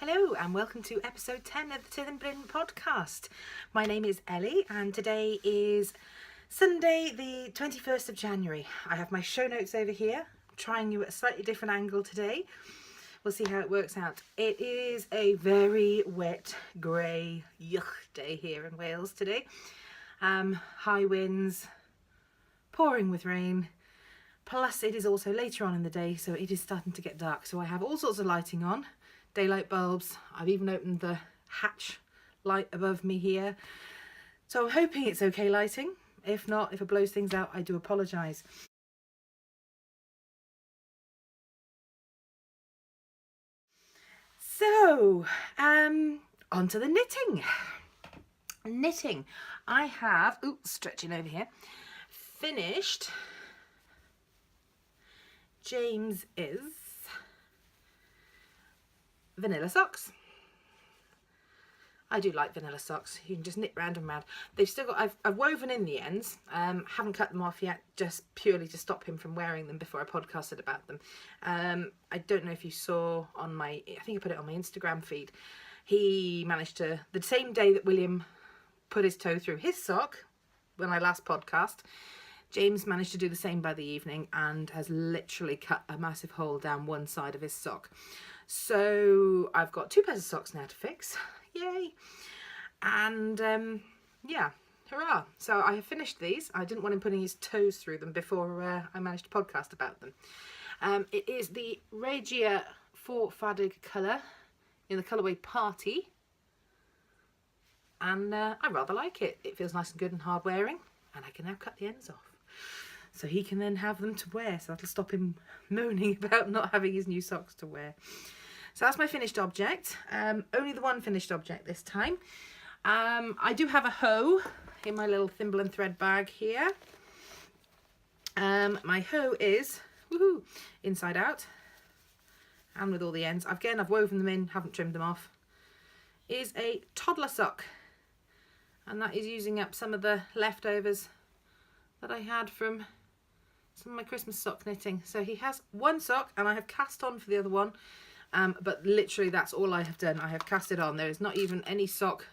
Hello and welcome to episode 10 of the Tith and Blin podcast. My name is Ellie and today is Sunday the 21st of January. I have my show notes over here, trying you at a slightly different angle today. We'll see how it works out. It is a very wet, grey, yuck day here in Wales today. High winds, pouring with rain. Plus it is also later on in the day, so it is starting to get dark. So I have all sorts of lighting on, daylight bulbs. I've even opened the hatch light above me here. So I'm hoping it's okay lighting. If not, if it blows things out, I do apologise. So, on to the knitting. Knitting. I have, stretching over here, finished James's vanilla socks. I do like vanilla socks. You can just knit round and round. They've still got, I've woven in the ends, haven't cut them off yet, just purely to stop him from wearing them before I podcasted about them. I don't know if you saw on my, I think I put it on my Instagram feed, he managed to, the same day that William put his toe through his sock, when I last podcast, James managed to do the same by the evening and has literally cut a massive hole down one side of his sock. So I've got 2 pairs of socks now to fix. Yay! And yeah, hurrah. So I have finished these. I didn't want him putting his toes through them before I managed to podcast about them. It is the Regia 4 Fadig colour in the colourway Party. And I rather like it. It feels nice and good and hard wearing. And I can now cut the ends off. So he can then have them to wear. So that'll stop him moaning about not having his new socks to wear. So that's my finished object. Only the one finished object this time. I do have a hoe in my little thimble and thread bag here. My hoe is inside out and with all the ends. Again, I've woven them in, haven't trimmed them off. Is a toddler sock. And that is using up some of the leftovers that I had from some of my Christmas sock knitting. So he has one sock and I have cast on for the other one. But literally that's all I have done. I have cast it on. There is not even any sock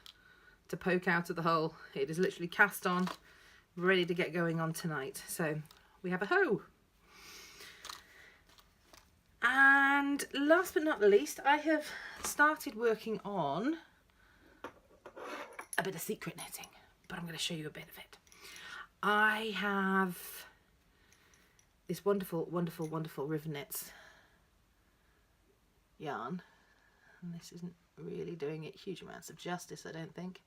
to poke out of the hole. It is literally cast on, ready to get going on tonight. So we have a hoe. And last but not least, I have started working on a bit of secret knitting, but I'm going to show you a bit of it. I have this wonderful River Knits yarn, and this isn't really doing it huge amounts of justice, I don't think.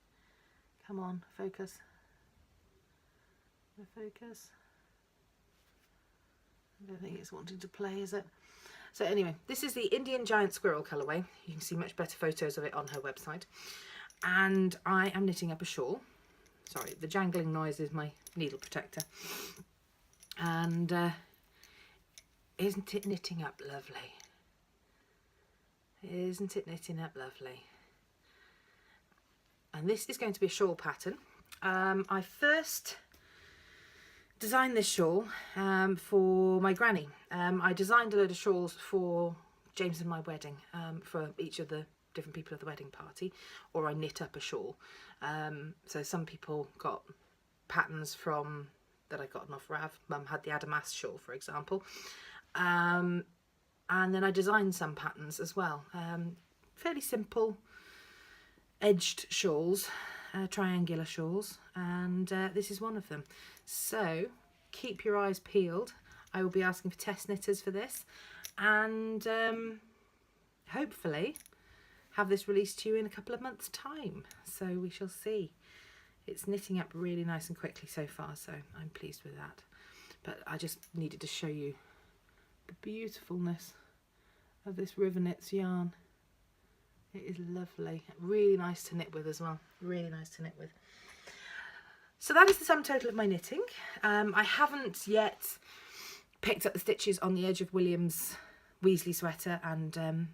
Come on, focus. Focus. I don't think it's wanting to play, is it? So anyway, this is the Indian Giant Squirrel colourway. You can see much better photos of it on her website. And I am knitting up a shawl. Sorry, the jangling noise is my needle protector. And isn't it knitting up lovely? Isn't it knitting up lovely? And this is going to be a shawl pattern. I first designed this shawl for my granny. I designed a load of shawls for James and my wedding, for each of the different people at the wedding party, or I knit up a shawl. So some people got patterns from that I got off Rav. Mum had the Adamas shawl, for example. And then I designed some patterns as well. Fairly simple edged shawls, triangular shawls, and this is one of them. So keep your eyes peeled. I will be asking for test knitters for this, and hopefully have this released to you in a couple of months' time. So we shall see. It's knitting up really nice and quickly so far, so I'm pleased with that. But I just needed to show you the beautifulness of this River Knits yarn. It is lovely. Really nice to knit with as well. Really nice to knit with. So that is the sum total of my knitting. I haven't yet picked up the stitches on the edge of William's Weasley sweater and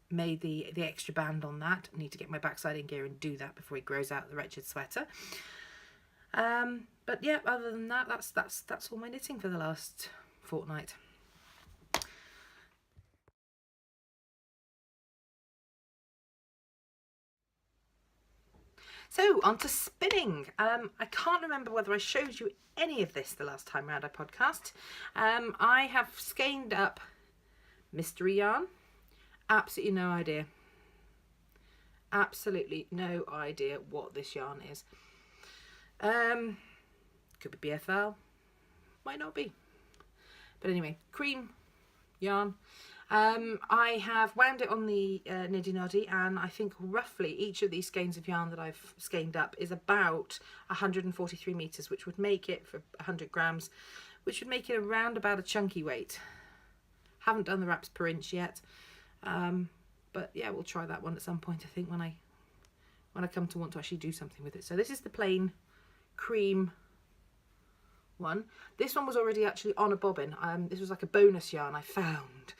made the extra band on that. I need to get my backside in gear and do that before he grows out the wretched sweater. But yeah, other than that, that's all my knitting for the last fortnight. So on to spinning. I can't remember whether I showed you any of this the last time around I podcast. I have skeined up mystery yarn. Absolutely no idea. Absolutely no idea what this yarn is. Could be BFL, might not be. But anyway, cream yarn. I have wound it on the Niddy Noddy, and I think roughly each of these skeins of yarn that I've skeined up is about 143 meters, which would make it, for 100 grams, which would make it around about a chunky weight. Haven't done the wraps per inch yet, but yeah, we'll try that one at some point, I think, when I come to want to actually do something with it. So this is the plain cream one. This one was already actually on a bobbin. This was like a bonus yarn I found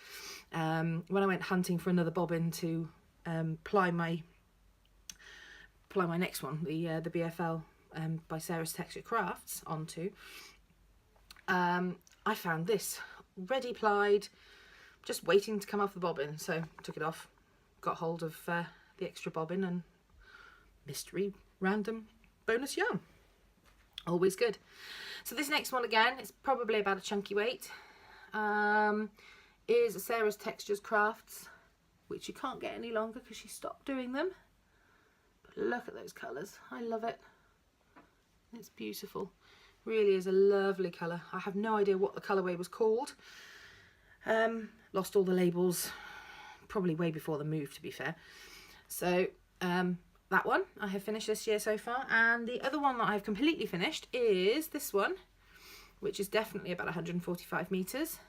when I went hunting for another bobbin to ply my next one, the BFL by Sarah's Texture Crafts onto. I found this ready plied, just waiting to come off the bobbin, so took it off, got hold of the extra bobbin, and mystery random bonus yarn. Always good. So this next one, again, it's probably about a chunky weight, is Sarah's Textures Crafts, which you can't get any longer because she stopped doing them. But look at those colours. I love it. It's beautiful. Really is a lovely colour. I have no idea what the colourway was called. Lost all the labels probably way before the move, to be fair. So that one I have finished this year so far, and the other one that I've completely finished is this one, which is definitely about 145 meters,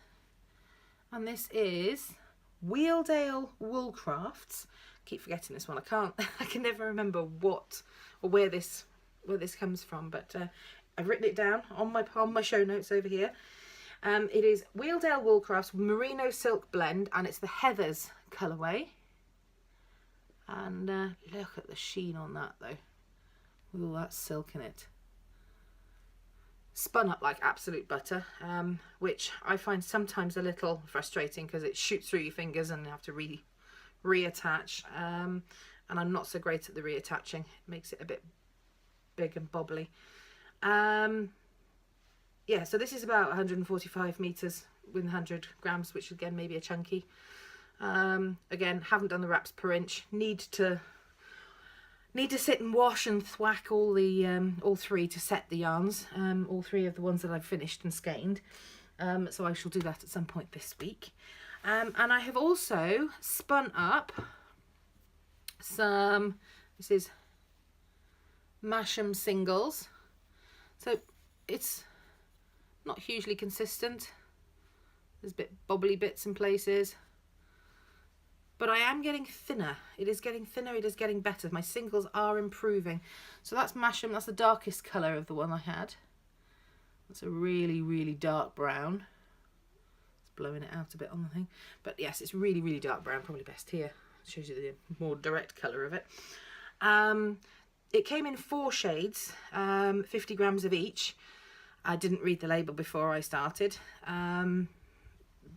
and this is Wheeldale Wool Crafts. Keep forgetting this one. I can never remember what or where this comes from, but I've written it down on my show notes over here. It is Wheeldale Wool Crafts Merino Silk Blend, and it's the Heathers colourway. And look at the sheen on that, though, with all that silk in it. Spun up like absolute butter, which I find sometimes a little frustrating because it shoots through your fingers and you have to reattach. And I'm not so great at the reattaching. It makes it a bit big and bobbly. Yeah, so this is about 145 meters with 100 grams, which again maybe a chunky. Again, haven't done the wraps per inch. Need to sit and wash and thwack all three to set the yarns. All three of the ones that I've finished and skeined. So I shall do that at some point this week. And I have also spun up some. This is Masham singles. So it's not hugely consistent. There's a bit bobbly bits in places. But I am getting thinner. It is getting thinner, it is getting better. My singles are improving. So that's Masham, that's the darkest colour of the one I had. That's a really, really dark brown. It's blowing it out a bit on the thing. But yes, it's really, really dark brown, probably best here. It shows you the more direct colour of it. It came in 4 shades, 50 grams of each. I didn't read the label before I started.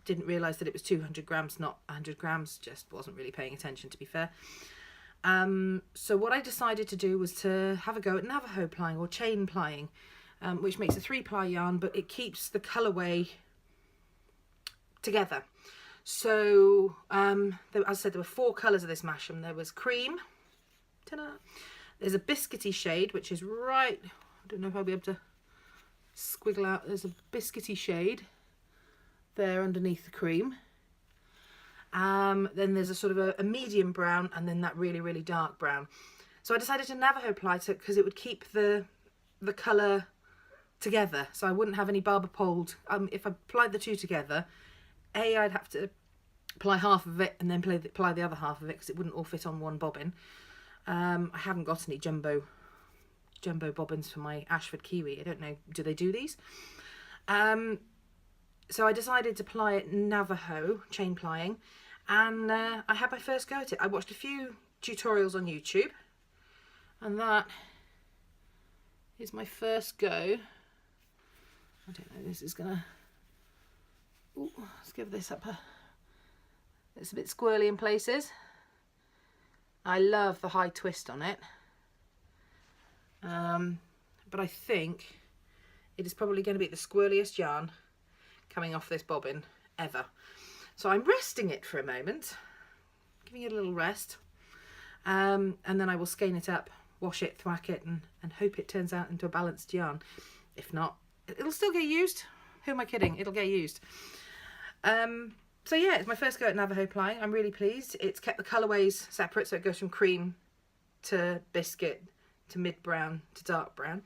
Didn't realise that it was 200 grams, not 100 grams, just wasn't really paying attention, to be fair. So what I decided to do was to have a go at Navajo plying or chain plying, which makes a 3-ply yarn, but it keeps the colourway together. So, as I said, there were 4 colours of this Masham. There was cream, ta-da! There's a biscuity shade, which is right, I don't know if I'll be able to squiggle out, there's a biscuity shade there underneath the cream. Then there's a sort of a medium brown, and then that really, really dark brown. So I decided to Navajo ply it because it would keep the colour together, so I wouldn't have any barber poled. If I plied the two together, I'd have to ply half of it and then ply the other half of it because it wouldn't all fit on one bobbin. I haven't got any jumbo bobbins for my Ashford Kiwi. I don't know, do they do these? So I decided to ply it Navajo, chain plying, and I had my first go at it. I watched a few tutorials on YouTube, and that is my first go. I don't know, this is gonna... Ooh, let's give this up it's a bit squirrely in places. I love the high twist on it. but I think it is probably going to be the squirreliest yarn coming off this bobbin ever. So I'm resting it for a moment, giving it a little rest, and then I will skein it up, wash it, thwack it, and hope it turns out into a balanced yarn. If not, it'll still get used. Who am I kidding? It'll get used. So yeah, it's my first go at Navajo plying. I'm really pleased. It's kept the colourways separate, so it goes from cream to biscuit to mid-brown to dark brown.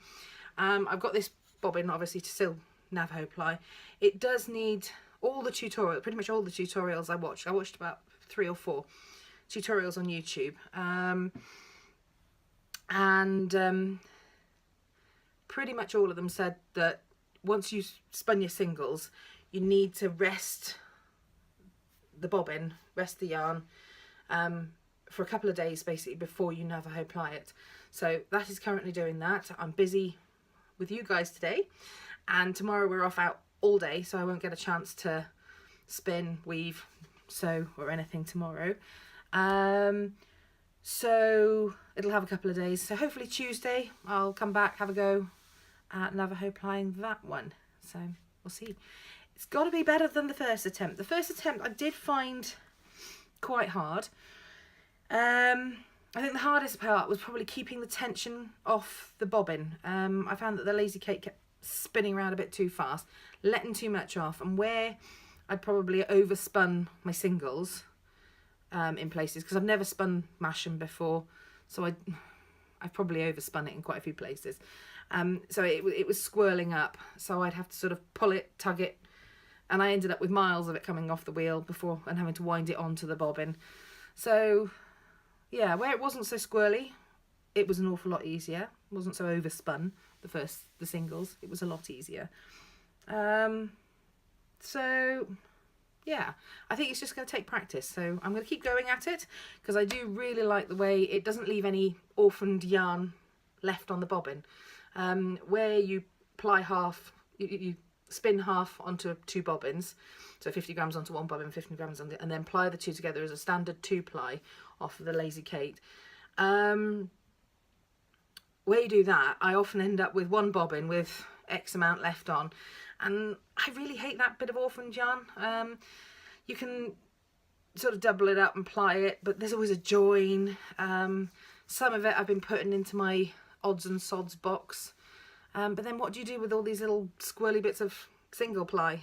I've got this bobbin obviously to still Navajo ply. It does need all the tutorials, pretty much all the tutorials I watched. I watched about 3 or 4 tutorials on YouTube. Pretty much all of them said that once you've spun your singles, you need to rest the bobbin, rest the yarn for a couple of days basically before you Navajo ply it. So that is currently doing that. I'm busy with you guys today, and tomorrow we're off out all day, so I won't get a chance to spin, weave, sew or anything tomorrow. So it'll have a couple of days. So hopefully Tuesday I'll come back, have a go at Navajo plying that one. So we'll see. It's got to be better than the first attempt. The first attempt I did find quite hard. I think the hardest part was probably keeping the tension off the bobbin. I found that the Lazy Kate kept spinning around a bit too fast, letting too much off, and where I'd probably overspun my singles in places, because I've never spun Masham before, so I've probably overspun it in quite a few places. So it was swirling up, so I'd have to sort of pull it, tug it, and I ended up with miles of it coming off the wheel before and having to wind it onto the bobbin. So yeah, where it wasn't so squirrely, it was an awful lot easier. It wasn't so overspun, the singles. It was a lot easier. So yeah, I think it's just going to take practice. So I'm going to keep going at it, because I do really like the way it doesn't leave any orphaned yarn left on the bobbin. Where you ply half, you spin half onto 2 bobbins, so 50 grams onto one bobbin, 50 grams on the, and then ply the 2 together as a standard 2 ply off of the Lazy Kate. Where you do that, I often end up with one bobbin with X amount left on, and I really hate that bit of orphaned yarn. You can sort of double it up and ply it, but there's always a join. Some of it I've been putting into my odds and sods box, but then what do you do with all these little squirrely bits of single ply?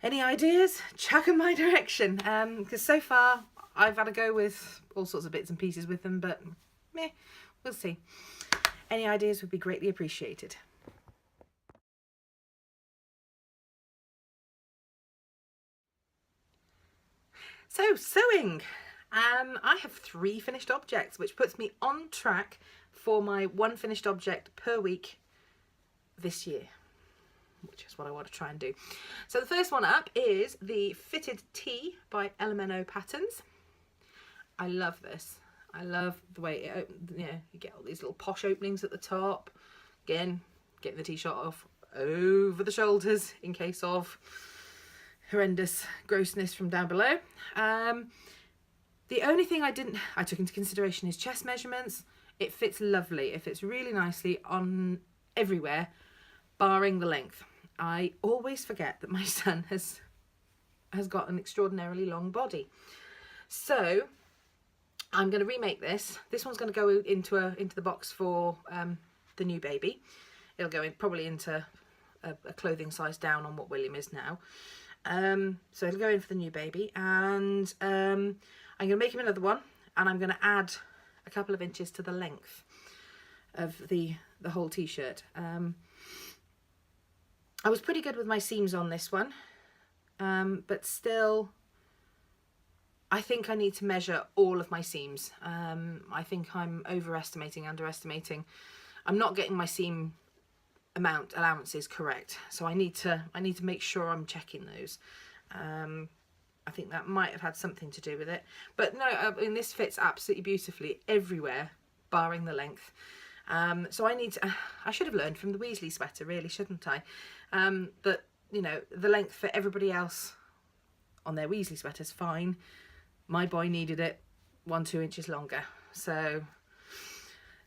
Any ideas? Chuck in my direction, because so far I've had a go with all sorts of bits and pieces with them, but meh, we'll see. Any ideas would be greatly appreciated. So, sewing. I have 3 finished objects, which puts me on track for my 1 finished object per week this year, which is what I want to try and do. So the first one up is the Fitted Tee by Elemento Patterns. I love this. I love the way it opens. Yeah, you get all these little posh openings at the top. Again, getting the t-shirt off over the shoulders in case of horrendous grossness from down below. The only thing I took into consideration is chest measurements. It fits lovely. It fits really nicely on everywhere, barring the length. I always forget that my son has got an extraordinarily long body. So I'm going to remake this. This one's going to go into the box for the new baby. It'll go in probably into a clothing size down on what William is now. So it'll go in for the new baby, and I'm going to make him another one, and I'm going to add a couple of inches to the length of the whole t-shirt. I was pretty good with my seams on this one, but still I think I need to measure all of my seams. I think I'm overestimating, underestimating. I'm not getting my seam allowances correct, so I need to make sure I'm checking those. I think that might have had something to do with it, but no, I mean, this fits absolutely beautifully everywhere barring the length. So I should have learned from the Weasley sweater, really, shouldn't I? That, you know, the length for everybody else on their Weasley sweater's fine. My boy needed it 1-2 inches longer, so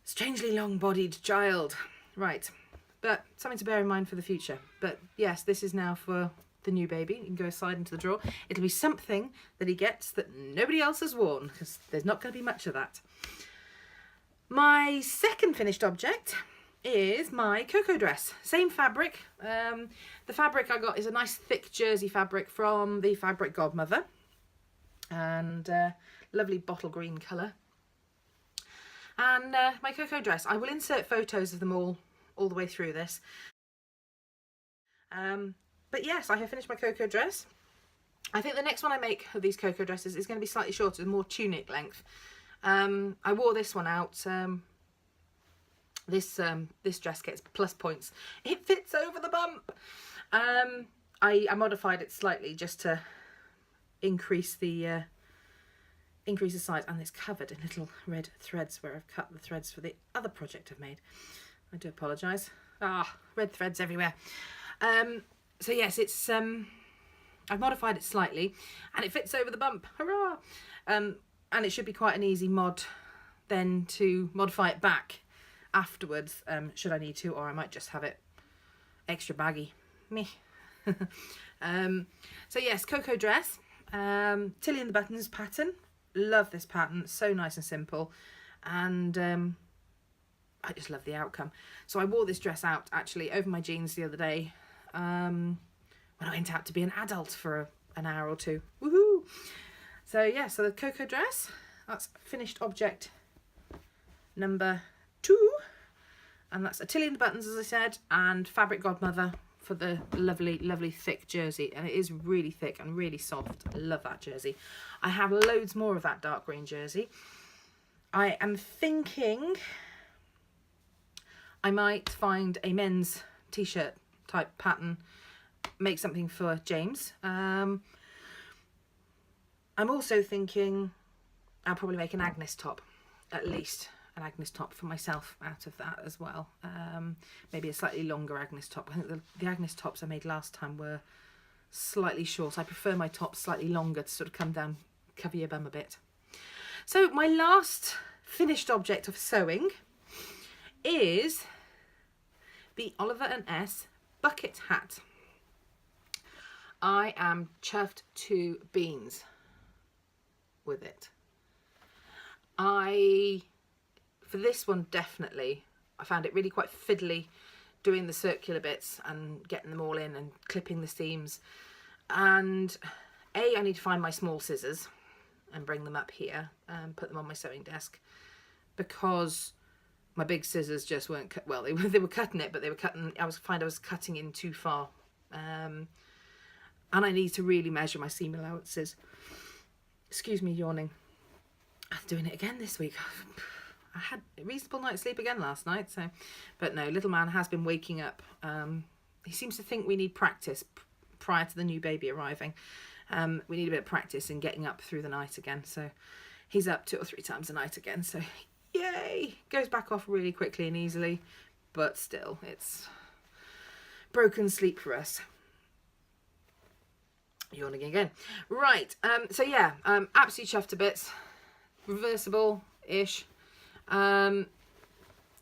strangely long-bodied child. Right, but something to bear in mind for the future. But yes, this is now for the new baby. You can go aside into the drawer. It'll be something that he gets that nobody else has worn, because there's not going to be much of that. My second finished object is my Coco dress. Same fabric. The fabric I got is a nice thick jersey fabric from the Fabric Godmother, and lovely bottle green colour. And my Coco dress, I will insert photos of them all the way through this. But yes, I have finished my Coco dress. I think the next one I make of these Coco dresses is going to be slightly shorter, more tunic length. I wore this one out. This dress gets plus points. It fits over the bump. I modified it slightly just to increase the size, and it's covered in little red threads where I've cut the threads for the other project I've made. I do apologise. Red threads everywhere. So yes, it's I've modified it slightly, and it fits over the bump. Hurrah! And it should be quite an easy mod then to modify it back afterwards, should I need to, or I might just have it extra baggy. Me. So yes, Coco dress. Tilly and the Buttons pattern. Love this pattern. So nice and simple, and I just love the outcome. So I wore this dress out actually over my jeans the other day when I went out to be an adult for an hour or two. Woohoo! So yeah, so the Coco dress, that's finished object number 2, and that's a Tilly and the Buttons, as I said, and Fabric Godmother for the lovely thick jersey, and it is really thick and really soft. I love that jersey. I have loads more of that dark green jersey. I am thinking I might find a men's t-shirt type pattern, make something for James. I'm also thinking I'll probably make an Agnes top, at least an Agnes top for myself out of that as well. Maybe a slightly longer Agnes top. I think the Agnes tops I made last time were slightly short. I prefer my tops slightly longer to sort of come down, cover your bum a bit. So my last finished object of sewing is the Oliver and S bucket hat. I am chuffed to beans with it. For this one definitely, I found it really quite fiddly doing the circular bits and getting them all in and clipping the seams. And I need to find my small scissors and bring them up here and put them on my sewing desk, because my big scissors just weren't cut well. They were cutting it, but they were cutting. I was cutting in too far, and I need to really measure my seam allowances. Excuse me, yawning. I'm doing it again this week. I had a reasonable night's sleep again last night, so. But no, little man has been waking up. He seems to think we need practice prior to the new baby arriving. We need a bit of practice in getting up through the night again. So he's up 2 or 3 times a night again. So yay! Goes back off really quickly and easily, but still, it's broken sleep for us. Yawning again. Right. So yeah, absolutely chuffed to bits. Reversible-ish. So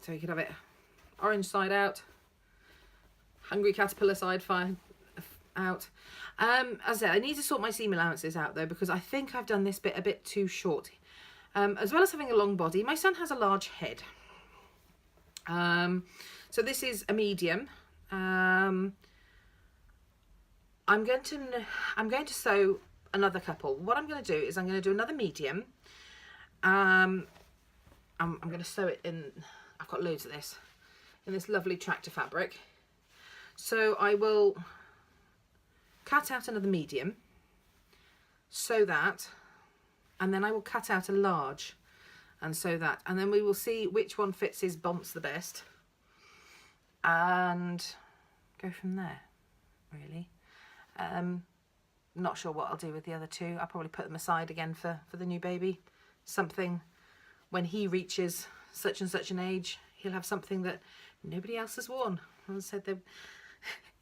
you could have it orange side out, hungry caterpillar side out. As I said, I need to sort my seam allowances out though, because I think I've done this bit a bit too short. As well as having a long body, my son has a large head. So this is a medium. I'm going to sew another couple. What I'm going to do is I'm going to do another medium. I'm going to sew it in, I've got loads of this, in this lovely tractor fabric. So I will cut out another medium, sew that, and then I will cut out a large and sew that. And then we will see which one fits his bumps the best and go from there, really. Not sure what I'll do with the other 2. I'll probably put them aside again for the new baby. Something when he reaches such and such an age, he'll have something that nobody else has worn. As I said,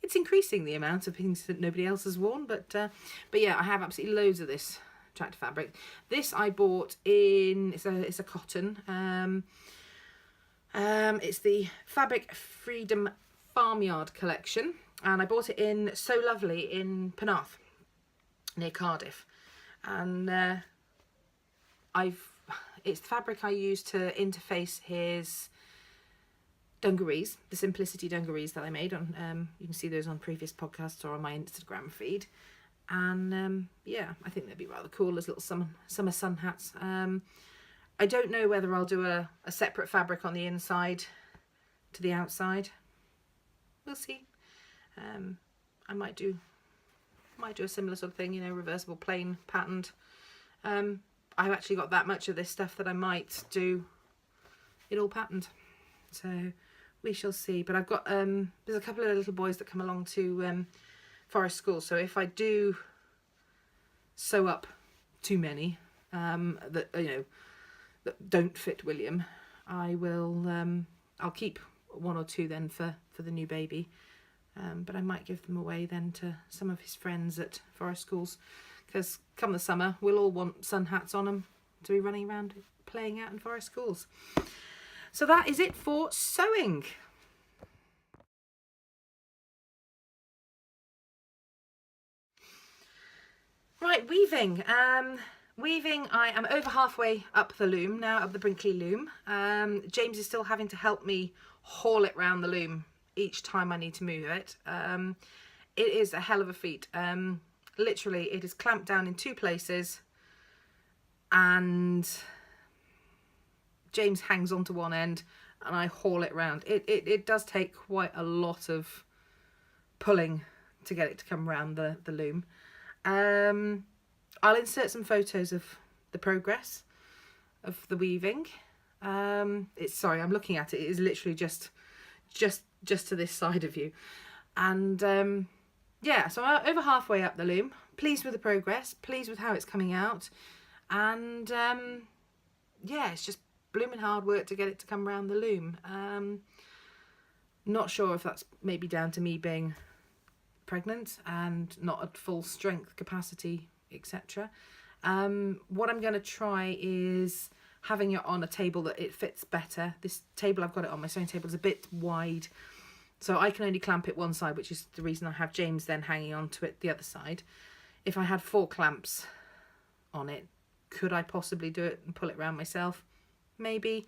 it's increasing the amount of things that nobody else has worn, but yeah, I have absolutely loads of this tractor fabric. This I bought in, it's a cotton. It's the Fabric Freedom Farmyard collection, and I bought it in So Lovely in Penarth near Cardiff, and it's the fabric I use to interface his dungarees, the Simplicity dungarees that I made on. You can see those on previous podcasts or on my Instagram feed, and yeah, I think they'd be rather cool as little summer sun hats. I don't know whether I'll do a separate fabric on the inside to the outside. We'll see. I might do a similar sort of thing, you know, reversible plain patterned. I've actually got that much of this stuff that I might do it all patterned. So we shall see. But I've got there's a couple of little boys that come along to Forest School. So if I do sew up too many that that don't fit William, I will I'll keep one or two then for the new baby. But I might give them away then to some of his friends at Forest Schools, because come the summer we'll all want sun hats on them to be running around playing out in Forest Schools. So that is it for sewing. Right, weaving. Weaving, I am over halfway up the loom now, up the Brinkley loom. James is still having to help me haul it round the loom each time I need to move it. It is a hell of a feat. Literally, it is clamped down in two places, and James hangs onto one end and I haul it round. It does take quite a lot of pulling to get it to come round the loom. I'll insert some photos of the progress of the weaving. Sorry, I'm looking at it. It is literally just to this side of you. And yeah, so I'm over halfway up the loom. Pleased with the progress, pleased with how it's coming out. And yeah, it's just blooming hard work to get it to come around the loom. Not sure if that's maybe down to me being pregnant and not at full strength capacity, etc. What I'm going to try is having it on a table that it fits better. This table I've got it on, my sewing table, is a bit wide, so I can only clamp it one side, which is the reason I have James then hanging on to it the other side. If I had 4 clamps on it, could I possibly do it and pull it around myself? Maybe.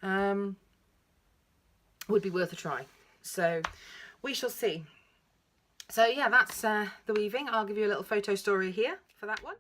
Would be worth a try. So we shall see. So yeah, that's the weaving. I'll give you a little photo story here for that one.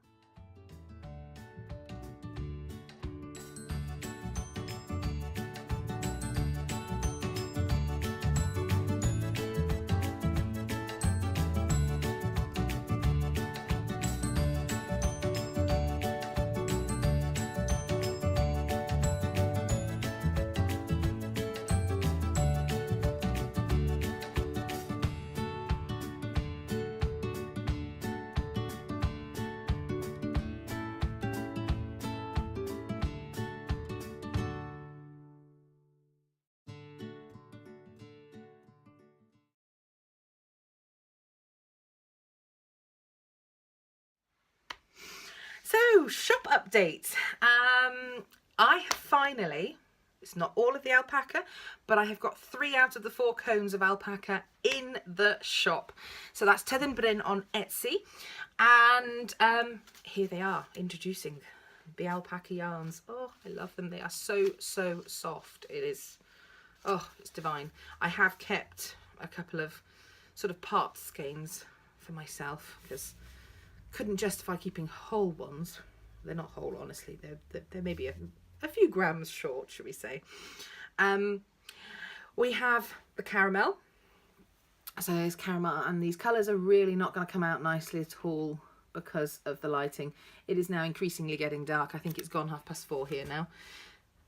So, shop update. I have finally, it's not all of the alpaca, but I have got 3 out of the 4 cones of alpaca in the shop. So that's Tyddyn Bryn on Etsy. And here they are, introducing the alpaca yarns. Oh, I love them. They are so, so soft. It is, oh, it's divine. I have kept a couple of sort of part skeins for myself because couldn't justify keeping whole ones. They're not whole, honestly. They're maybe a few grams short, should we say. We have the caramel. So there's caramel, and these colours are really not going to come out nicely at all because of the lighting. It is now increasingly getting dark. I think it's gone 4:30 here now.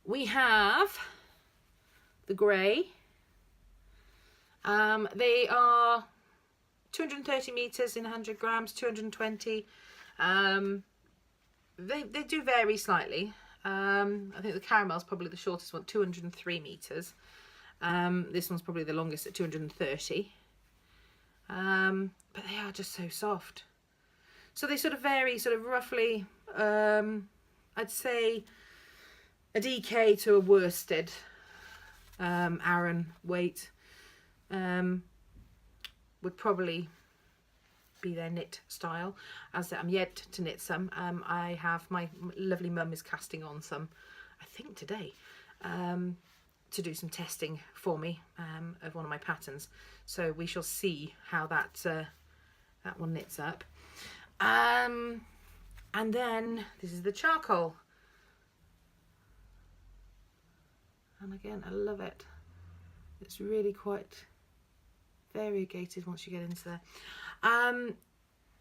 We have the grey. They are 230 meters in 100 grams, 220. They do vary slightly. I think the caramel's probably the shortest one, 203 meters. This one's probably the longest at 230. But they are just so soft. So they sort of vary, sort of roughly, I'd say a DK to a worsted Aran weight, would probably be their knit style. As I'm yet to knit some. I have, my lovely mum is casting on some, I think today, to do some testing for me of one of my patterns. So we shall see how that that one knits up. And then this is the charcoal. And again, I love it. It's really quite variegated once you get into there.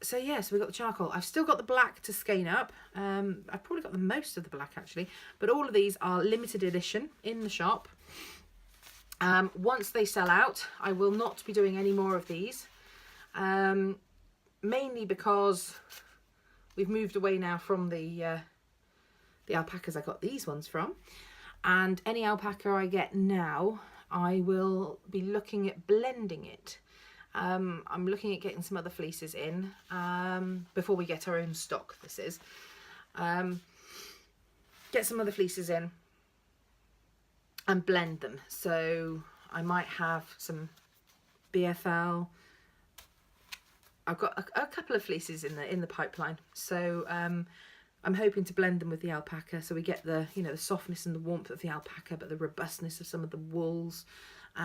So yeah, so we've got the charcoal. I've still got the black to skein up. I've probably got the most of the black actually, but all of these are limited edition in the shop. Once they sell out, I will not be doing any more of these, mainly because we've moved away now from the alpacas I got these ones from, and any alpaca I get now, I will be looking at blending it. I'm looking at getting some other fleeces in before we get our own stock. This is get some other fleeces in and blend them. So I might have some BFL. I've got a couple of fleeces in the pipeline. So I'm hoping to blend them with the alpaca, so we get the, you know, the softness and the warmth of the alpaca, but the robustness of some of the wools that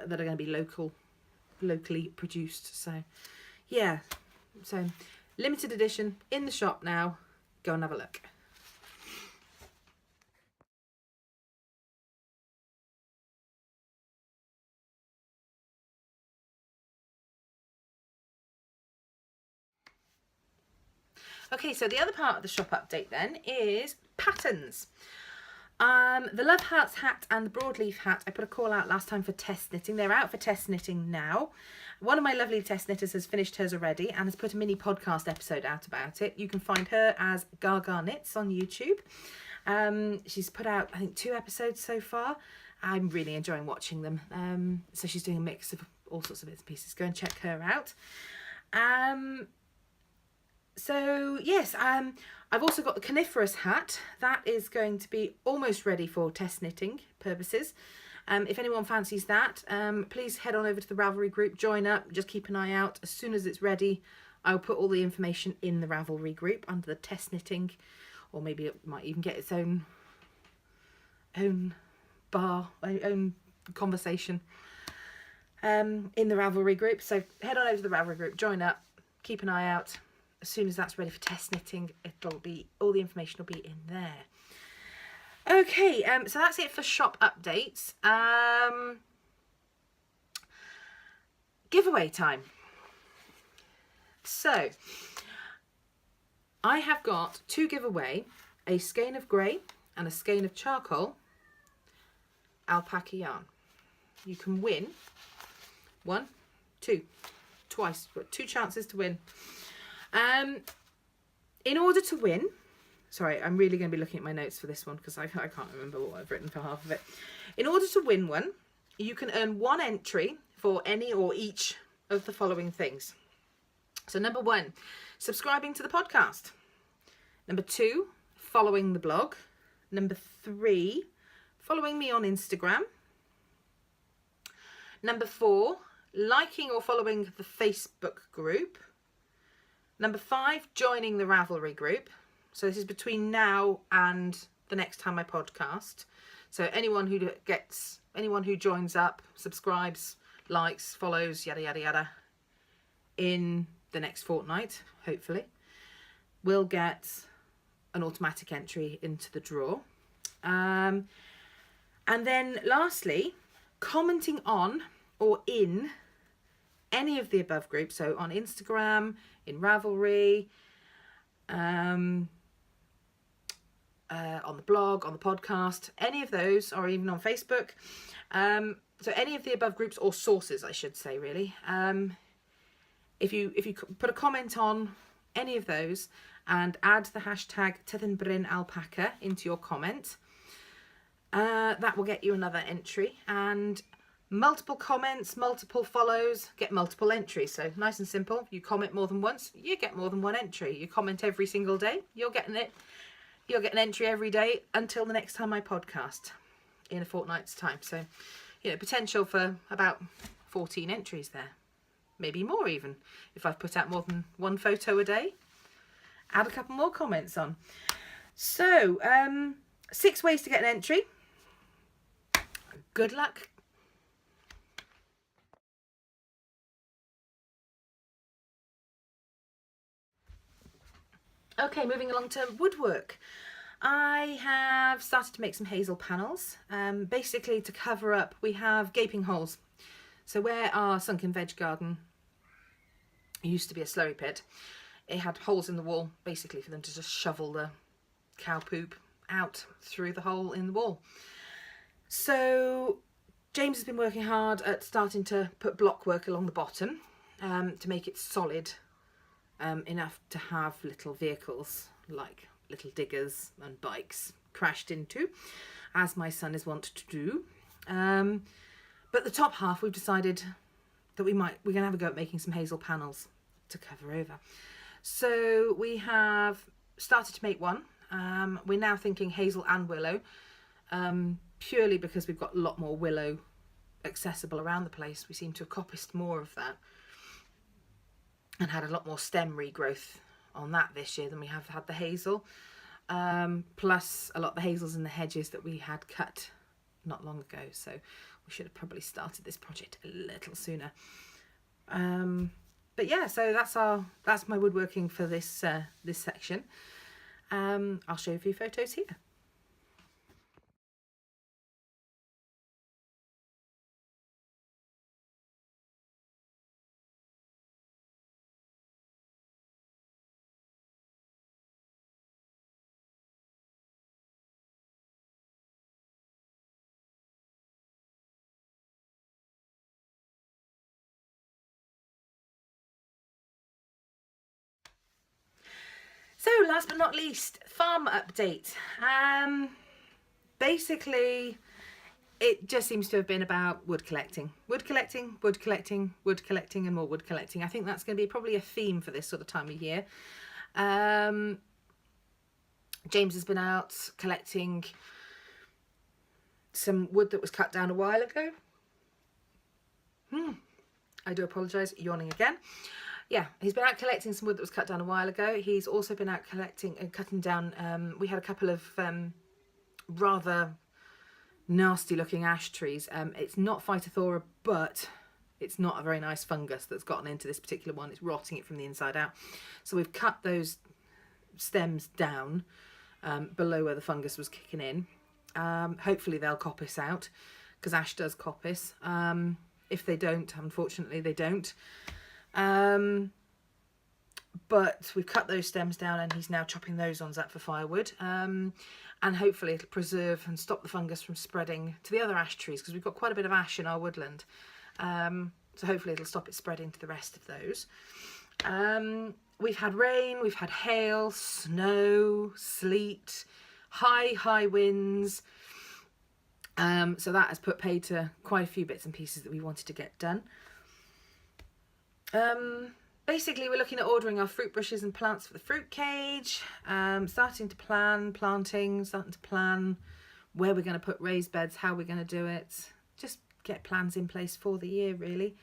are going to be locally produced. So yeah, so limited edition in the shop now. Go and have a look. Okay, so the other part of the shop update then is patterns. The Love Hearts hat and the Broadleaf hat, I put a call out last time for test knitting. They're out for test knitting now. One of my lovely test knitters has finished hers already and has put a mini podcast episode out about it. You can find her as Gaga Knits on YouTube. She's put out, I think, 2 episodes so far. I'm really enjoying watching them. So she's doing a mix of all sorts of bits and pieces. Go and check her out. So yes, I've also got the Coniferous hat. That is going to be almost ready for test knitting purposes. If anyone fancies that, please head on over to the Ravelry group, join up, just keep an eye out. As soon as it's ready, I'll put all the information in the Ravelry group under the test knitting, or maybe it might even get its own conversation in the Ravelry group. So head on over to the Ravelry group, join up, keep an eye out. As soon as that's ready for test knitting, it'll be, all the information will be in there. Okay, so that's it for shop updates. Giveaway time. So I have got to give away a skein of grey and a skein of charcoal alpaca yarn. You can win twice. You've got 2 chances to win. In order to win, sorry, I'm really going to be looking at my notes for this one because I can't remember what I've written for half of it. In order to win one, you can earn 1 entry for any or each of the following things. So number 1, subscribing to the podcast. Number 2, following the blog. Number 3, following me on Instagram. Number 4, liking or following the Facebook group. Number 5, joining the Ravelry group. So this is between now and the next time I podcast. So anyone who joins up, subscribes, likes, follows, yada yada yada, in the next fortnight, hopefully, will get an automatic entry into the draw. And then lastly, commenting on or in any of the above groups, so on Instagram, in Ravelry, on the blog, on the podcast, any of those, or even on Facebook. So any of the above groups, or sources, I should say, really. If you put a comment on any of those and add the hashtag Tyddyn Bryn Alpaca into your comment, that will get you another entry. And multiple comments, multiple follows, get multiple entries. So nice and simple. You comment more than once, you get more than 1 entry. You comment every single day, you'll get an entry every day until the next time I podcast. in a fortnight's time. So, potential for about 14 entries there. Maybe more even, if I've put out more than one photo a day. Add a couple more comments on. So, 6 ways to get an entry. Good luck. Okay, moving along to woodwork. I have started to make some hazel panels. Basically to cover up, we have gaping holes. So where our sunken veg garden used to be a slurry pit, it had holes in the wall basically for them to just shovel the cow poop out through the hole in the wall. So James has been working hard at starting to put block work along the bottom to make it solid enough to have little vehicles like little diggers and bikes crashed into, as my son is wont to do. But the top half, we've decided that we're going to have a go at making some hazel panels to cover over. So we have started to make one. We're now thinking hazel and willow, purely because we've got a lot more willow accessible around the place. We seem to have coppiced more of that and had a lot more stem regrowth on that this year than we have had the hazel. Plus a lot of the hazels in the hedges that we had cut not long ago. So we should have probably started this project a little sooner. But yeah, so that's my woodworking for this this section. I'll show you a few photos here. So last but not least, farm update. Basically, it just seems to have been about wood collecting, wood collecting, wood collecting, wood collecting, and more wood collecting. I think that's going to be probably a theme for this sort of time of year. James has been out collecting some wood that was cut down a while ago. I do apologise, yawning again. Yeah, he's been out collecting some wood that was cut down a while ago. He's also been out collecting and cutting down, we had a couple of rather nasty looking ash trees. It's not Phytothora, but it's not a very nice fungus that's gotten into this particular one. It's rotting it from the inside out. So we've cut those stems down below where the fungus was kicking in. Hopefully they'll coppice out, because ash does coppice. If they don't, unfortunately they don't. But we've cut those stems down and he's now chopping those ones up for firewood. And hopefully it'll preserve and stop the fungus from spreading to the other ash trees, because we've got quite a bit of ash in our woodland. So hopefully it'll stop it spreading to the rest of those. We've had rain, we've had hail, snow, sleet, high winds. So that has put paid to quite a few bits and pieces that we wanted to get done. Basically we're looking at ordering our fruit bushes and plants for the fruit cage, starting to plan planting, starting to plan where we're going to put raised beds, how we're going to do it, just get plans in place for the year really.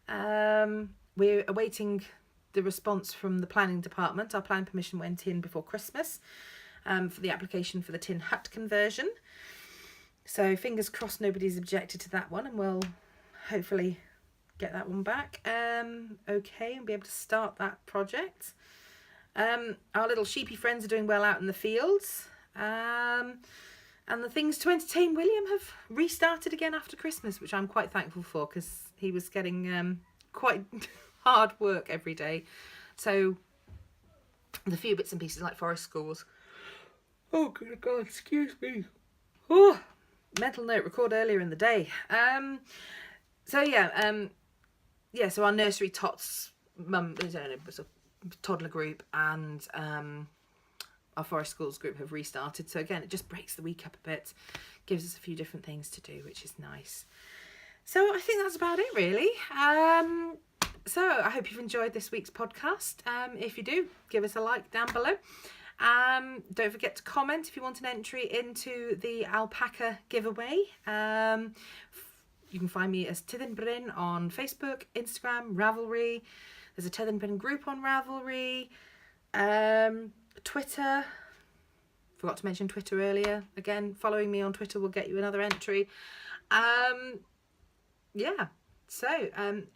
We're awaiting the response from the planning department. Our planning permission went in before Christmas for the application for the tin hut conversion. So fingers crossed nobody's objected to that one, and we'll hopefully get that one back okay and be able to start that project. Our little sheepy friends are doing well out in the fields, and the things to entertain William have restarted again after Christmas, which I'm quite thankful for, because he was getting quite hard work every day. So the few bits and pieces like forest schools, oh good God, excuse me, oh, mental note, record earlier in the day. So yeah, so our nursery tots, toddler group and our forest schools group have restarted. So again, it just breaks the week up a bit, gives us a few different things to do, which is nice. So I think that's about it really. So I hope you've enjoyed this week's podcast. If you do, give us a like down below. Don't forget to comment if you want an entry into the alpaca giveaway. You can find me as Tyddyn Bryn on Facebook, Instagram, Ravelry. There's a Tyddyn Bryn group on Ravelry. Twitter. Forgot to mention Twitter earlier. Again, following me on Twitter will get you another entry. Yeah. So,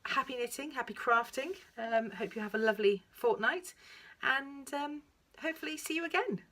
happy knitting, happy crafting. Hope you have a lovely fortnight, and hopefully see you again.